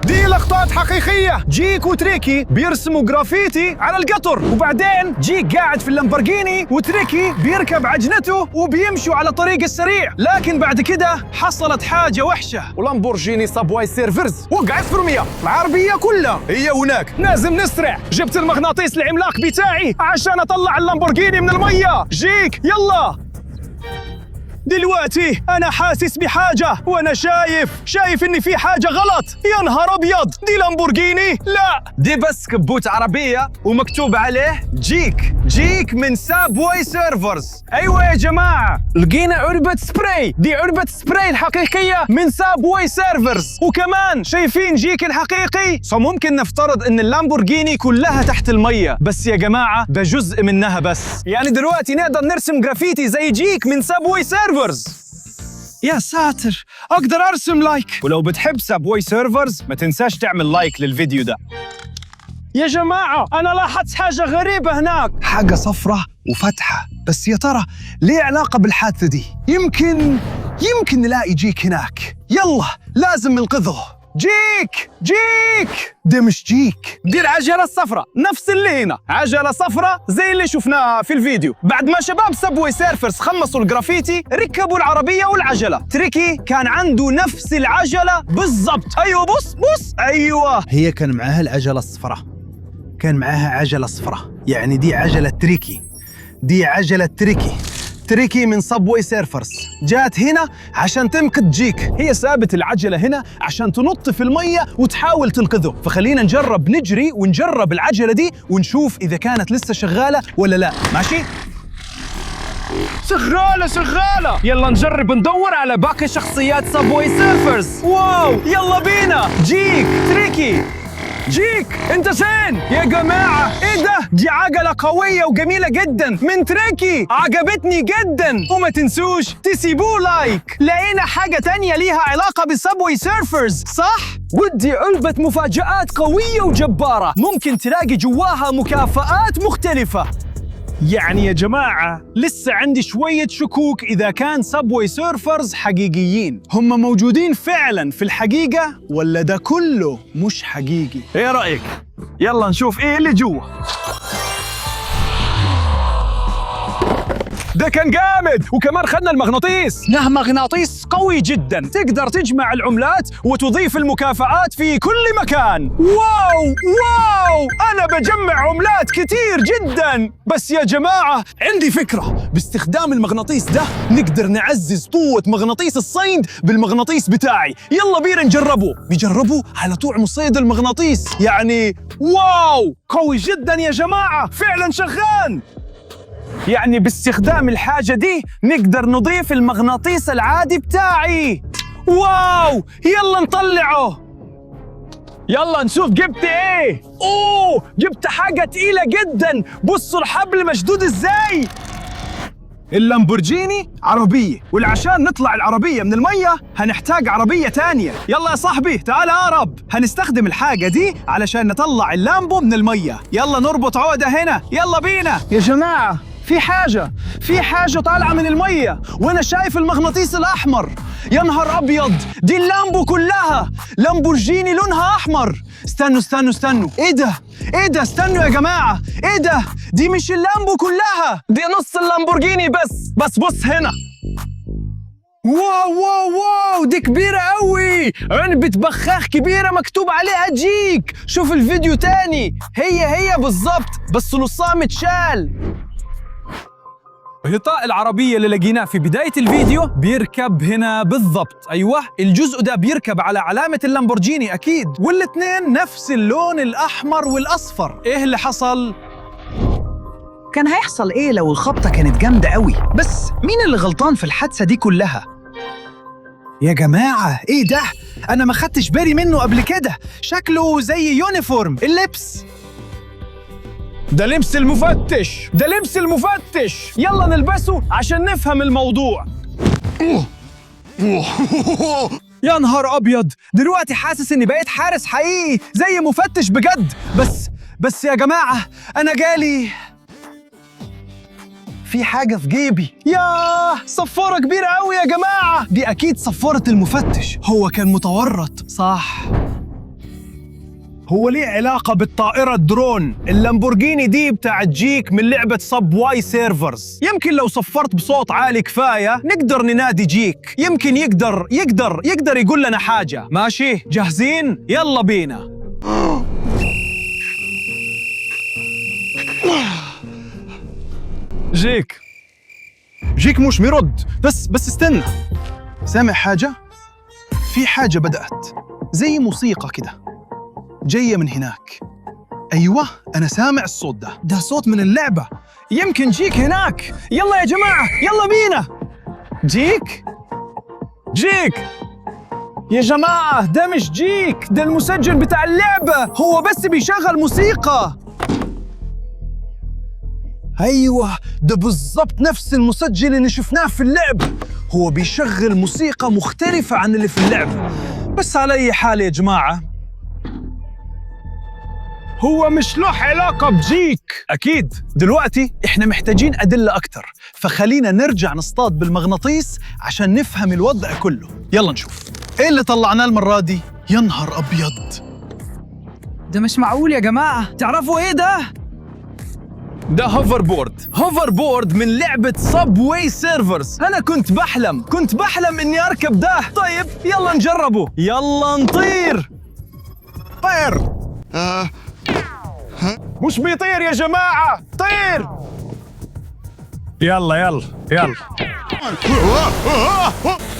دي لقطات حقيقية. جيك وتريكي بيرسموا جرافيتي على القطر، وبعدين جيك قاعد في اللامبورجيني وتريكي بيركب عجلته وبيمشوا على طريق السريع. لكن بعد كده حصلت حاجة وحشة، ولامبورجيني سابواي سيرفرز وقعت في رمية. العربية كلها هي هناك. لازم نسرع. جبت المغناطيس العملاق بتاعي عشان اطلع اللامبورجيني من المية. جيك يلا. دلوقتي أنا حاسس بحاجة، وأنا شايف إن في حاجة غلط. يا نهار أبيض، دي لامبورجيني؟ لا، دي بس كبوت عربية ومكتوب عليه جيك من سابواي سيرفرز. أيوة يا جماعة، لقينا علبة سبراي. دي علبة سبراي الحقيقية من سابواي سيرفرز. وكمان شايفين جيك الحقيقي؟ فممكن نفترض إن اللامبورجيني كلها تحت المية، بس يا جماعة ده جزء منها بس. يعني دلوقتي نقدر نرسم جرافيتي زي جيك من سابواي سيرفرز. يا ساتر، أقدر أرسم لايك. ولو بتحب سابواي سيرفرز ما تنساش تعمل لايك للفيديو ده. يا جماعة، أنا لاحظت حاجة غريبة هناك، حاجة صفرة وفتحة. بس يا ترى ليه علاقة بالحادثة دي؟ يمكن نلاقي جيك هناك. يلا لازم ننقذه. جيك ده مش جيك، دي العجلة الصفراء نفس اللي هنا. عجلة صفراء زي اللي شفناها في الفيديو. بعد ما شباب سابواي سيرفرز خلصوا الجرافيتي ركبوا العربية والعجلة. تريكي كان عنده نفس العجلة بالضبط. أيوة بص أيوة، هي كان معاها العجلة الصفراء. يعني دي عجلة تريكي من سابواي سيرفرز. جات هنا عشان تنقذ جيك. هي سابت العجلة هنا عشان تنط في المية وتحاول تنقذه. فخلينا نجرب نجري ونجرب العجلة دي ونشوف إذا كانت لسه شغالة ولا لا. ماشي؟ شغالة. يلا نجرب ندور على باقي شخصيات سابواي سيرفرز. واو، يلا بينا. جيك، تريكي. جيك انت فين؟ يا جماعة ايه ده؟ دي عجلة قوية وجميلة جدا من تريكي، عجبتني جدا. وما تنسوش تسيبوه لايك. لقينا حاجة تانية ليها علاقة بسابواي سيرفرز، صح؟ ودي علبة مفاجآت قوية وجبارة، ممكن تلاقي جواها مكافآت مختلفة. يعني يا جماعة لسه عندي شوية شكوك إذا كان سابواي سيرفرز حقيقيين. هم موجودين فعلاً في الحقيقة ولا ده كله مش حقيقي؟ إيه رأيك؟ يلا نشوف إيه اللي جوا. ده كان جامد، وكمان خدنا المغناطيس. مغناطيس قوي جدا، تقدر تجمع العملات وتضيف المكافآت في كل مكان. واو، أنا بجمع عملات كتير جدا. بس يا جماعة عندي فكرة، باستخدام المغناطيس ده نقدر نعزز قوة مغناطيس الصيد بالمغناطيس بتاعي. يلا بينا نجربه على طعم صيد المغناطيس. يعني واو، قوي جدا يا جماعة، فعلا شغال. يعني باستخدام الحاجة دي نقدر نضيف المغناطيس العادي بتاعي. واو، يلا نطلعه. يلا نشوف جبت ايه. جبت حاجة تقيلة جدا. بصوا الحبل مشدود ازاي. اللامبورجيني عربية، والعشان نطلع العربية من المية هنحتاج عربية تانية. يلا يا صاحبي تعال أقرب. هنستخدم الحاجة دي علشان نطلع اللامبو من المية. يلا نربط عقدة هنا، يلا بينا. يا جماعة في حاجة طالعة من المية، وأنا شايف المغناطيس الأحمر. يا نهار أبيض، دي اللامبو كلها. لامبورجيني لونها أحمر. استنوا، إيه ده؟ استنوا يا جماعة، إيه ده؟ دي مش اللامبو كلها، دي نص اللامبورجيني بس بص هنا. واو، دي كبيرة قوي. علبة بخاخ كبيرة مكتوب عليها جيك. شوف الفيديو تاني، هي بالضبط، بس نصها متشال. غطاء العربية اللي لقيناه في بداية الفيديو بيركب هنا بالضبط. أيوة، الجزء ده بيركب على علامة اللامبورجيني أكيد، والاتنين نفس اللون الأحمر والأصفر. إيه اللي حصل؟ كان هيحصل إيه لو الخبطة كانت جامدة قوي؟ بس مين اللي غلطان في الحادثة دي كلها؟ يا جماعة إيه ده؟ أنا ما خدتش بالي منه قبل كده، شكله زي يونيفورم اللبس. ده لبس المفتش. يلا نلبسه عشان نفهم الموضوع. يا نهار أبيض، دلوقتي حاسس إني بقيت حارس حقيقي زي مفتش بجد. بس يا جماعة أنا جالي في حاجة في جيبي. ياه، صفارة كبيرة قوي يا جماعة. دي أكيد صفارة المفتش، هو كان متورط صح. هو ليه علاقة بالطائرة الدرون اللامبورجيني دي بتاعت جيك من لعبة سبواي سيرفرز. يمكن لو صفرت بصوت عالي كفاية نقدر ننادي جيك، يمكن يقدر يقول لنا حاجة. ماشي جاهزين؟ يلا بينا. جيك مش بيرد. بس استنى، سامع حاجة؟ في حاجة بدأت زي موسيقى كده جاية من هناك. أيوة أنا سامع الصوت ده صوت من اللعبة. يمكن جيك هناك. يلا يا جماعة يلا بينا. جيك يا جماعة، ده مش جيك، ده المسجل بتاع اللعبة، هو بس بيشغل موسيقى. أيوة ده بالضبط نفس المسجل اللي شفناه في اللعبة، هو بيشغل موسيقى مختلفة عن اللي في اللعبة. بس على أي حال يا جماعة، هو مش له علاقة بجيك. أكيد دلوقتي إحنا محتاجين أدلة أكتر، فخلينا نرجع نصطاد بالمغناطيس عشان نفهم الوضع كله. يلا نشوف إيه اللي طلعناه المرة دي. يا نهار أبيض، ده مش معقول يا جماعة. تعرفوا إيه ده؟ ده هوفر بورد من لعبة سبواي سيرفرز. أنا كنت بحلم إني أركب ده. طيب يلا نجربه، يلا نطير. طير. مش بيطير يا جماعة، طير. يلا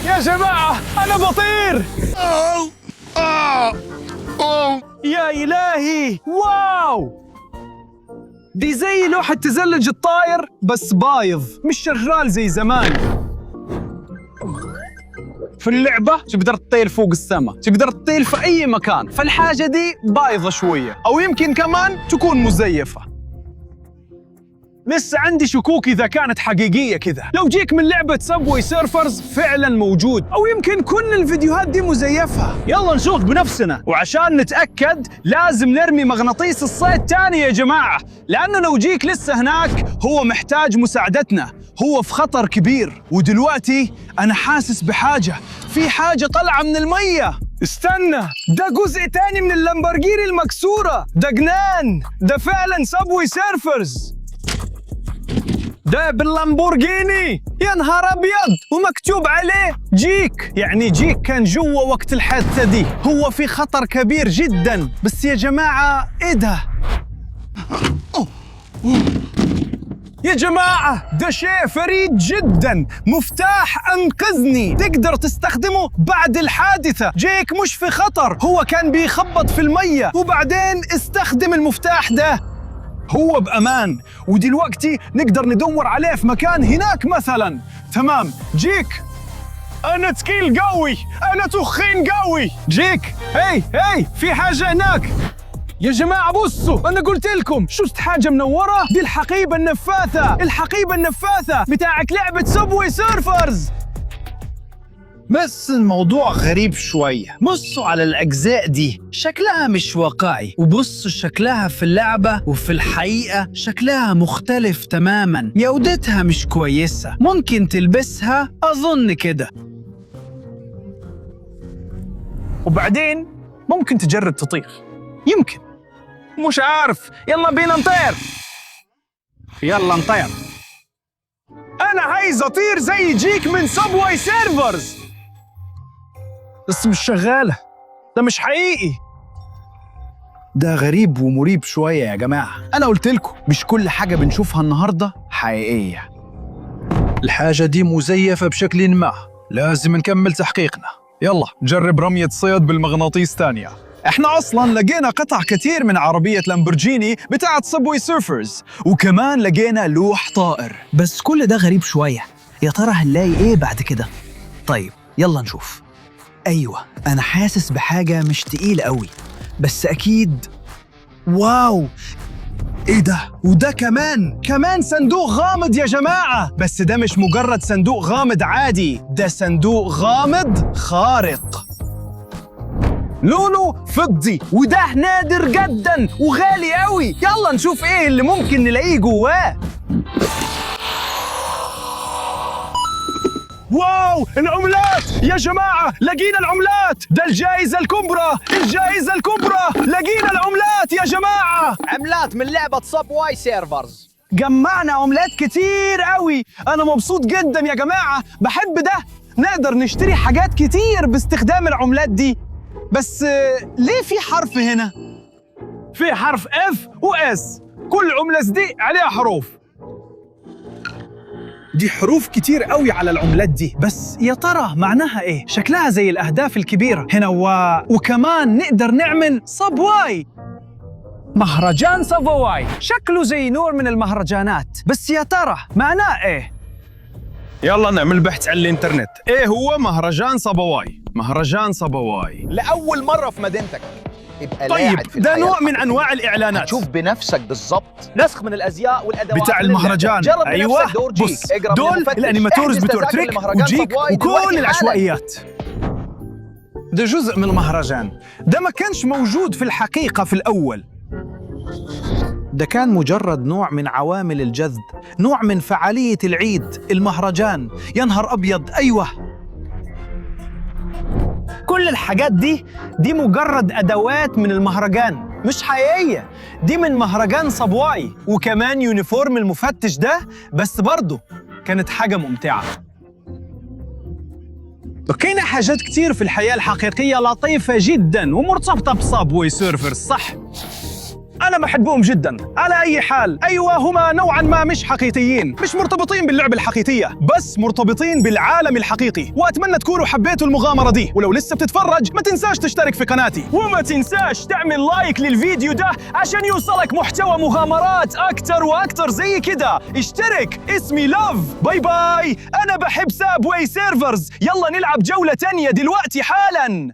يا جماعة أنا بطير. يا إلهي، واو، دي زي لوحة تزلج الطاير بس بايظ، مش شغال زي زمان. في اللعبة تقدر تطير فوق السماء، تقدر تطير في أي مكان، فالحاجة دي بايظة شوية، أو يمكن كمان تكون مزيفة. لسه عندي شكوك إذا كانت حقيقية كذا. لو جيك من لعبة سبوي سيرفرز فعلاً موجود، أو يمكن كل الفيديوهات دي مزيفة. يلا نشوف بنفسنا، وعشان نتأكد لازم نرمي مغناطيس الصيد تاني يا جماعة، لأنه لو جيك لسه هناك هو محتاج مساعدتنا، هو في خطر كبير. ودلوقتي أنا حاسس بحاجة، في حاجة طالعة من المية. استنى، ده جزء تاني من اللامبورجيني المكسورة، ده جنان، ده فعلاً سبوي سيرفرز. ده باللامبورجيني، يا نهار أبيض، ومكتوب عليه جيك، يعني جيك كان جوا وقت الحادثة دي. هو في خطر كبير جدا. بس يا جماعة إيه ده؟ يا جماعة ده شيء فريد جدا، مفتاح أنقذني، تقدر تستخدمه بعد الحادثة. جيك مش في خطر، هو كان بيخبط في المية وبعدين استخدم المفتاح ده، هو بأمان. ودلوقتي نقدر ندور عليه في مكان هناك مثلا. تمام جيك، أنا تقيل قوي، أنا تخين قوي. جيك هي في حاجة هناك يا جماعة. بصوا أنا قلت لكم، شفت حاجة منورة؟ دي الحقيبة النفاثة بتاعت لعبة سبوي سيرفرز. بس الموضوع غريب شوية. بصوا على الأجزاء دي، شكلها مش واقعي، وبصوا شكلها في اللعبة وفي الحقيقة شكلها مختلف تماماً. جودتها مش كويسة، ممكن تلبسها، أظن كده. وبعدين ممكن تجرب تطير، يمكن، مش عارف. يلا بينا نطير. أنا عايز أطير زي جيك من سبواي سيرفرز. بس مش شغالة، ده مش حقيقي. ده غريب ومريب شوية يا جماعة. أنا قلت لكم مش كل حاجة بنشوفها النهاردة حقيقية. الحاجة دي مزيفة بشكل ما، لازم نكمل تحقيقنا. يلا جرب رمية صيد بالمغناطيس تانية. احنا اصلا لقينا قطع كتير من عربية لامبورجيني بتاعت سبوي سيرفرز، وكمان لقينا لوح طائر. بس كل ده غريب شوية، يا ترى هنلاقي ايه بعد كده؟ طيب يلا نشوف. ايوه انا حاسس بحاجة مش تقيلة قوي، بس اكيد. واو، ايه ده؟ وده كمان صندوق غامض يا جماعة. بس ده مش مجرد صندوق غامض عادي، ده صندوق غامض خارق، لونه فضي، وده نادر جدا وغالي قوي. يلا نشوف ايه اللي ممكن نلاقيه جواه. واو العملات يا جماعة، لقينا العملات. ده الجائزة الكبرى، الجائزة الكبرى، لقينا العملات يا جماعة. عملات من لعبة صابواي سيرفرز. جمعنا عملات كتير قوي. أنا مبسوط جدا يا جماعة، بحب ده. نقدر نشتري حاجات كتير باستخدام العملات دي. بس ليه في حرف هنا؟ في حرف F و S، كل عملة دي عليها حروف. دي حروف كتير قوي على العملات دي، بس يا ترى معناها ايه؟ شكلها زي الأهداف الكبيرة هنا وكمان نقدر نعمل صابواي. مهرجان صابواي شكله زي نوع من المهرجانات، بس يا ترى معناه ايه؟ يلا نعمل بحث على الانترنت. ايه هو مهرجان صابواي؟ مهرجان صابواي لأول مرة في مدينتك. يبقى طيب لاعب في ده الحياة نوع من الحقيقية. انواع الاعلانات. شوف بنفسك بالظبط، نسخ من الازياء والادوات بتاع من اللعبة. المهرجان. جرب ايوه بنفسك دور جيك. بص، اقرأ من دول المفتش. الانيماتورز احجز بتوع تذاكر تريك لمهرجان وجيك صابواي وكل دلوقتي حالاً. العشوائيات. ده جزء من المهرجان، ده ما كانش موجود في الحقيقة في الأول. ده كان مجرد نوع من عوامل الجذب، نوع من فعالية العيد، المهرجان. يا نهار أبيض، أيوة. كل الحاجات دي مجرد أدوات من المهرجان، مش حقيقية. دي من مهرجان صابواي، وكمان يونيفورم المفتش ده، بس برضه كانت حاجة ممتعة. لقينا حاجات كتير في الحياة الحقيقية لطيفة جدا ومرتبطة بصابواي سيرفرز، صح؟ أنا بحبهم جدا. على أي حال، أيوة هما نوعا ما مش حقيقيين، مش مرتبطين باللعبة الحقيقية، بس مرتبطين بالعالم الحقيقي. وأتمنى تكونوا حبيتوا المغامرة دي، ولو لسه بتتفرج ما تنساش تشترك في قناتي، وما تنساش تعمل لايك للفيديو ده عشان يوصلك محتوى مغامرات أكتر وأكتر زي كده. اشترك. اسمي لاف. باي باي. أنا بحب صابواي سيرفرز. يلا نلعب جولة تانية دلوقتي حالاً.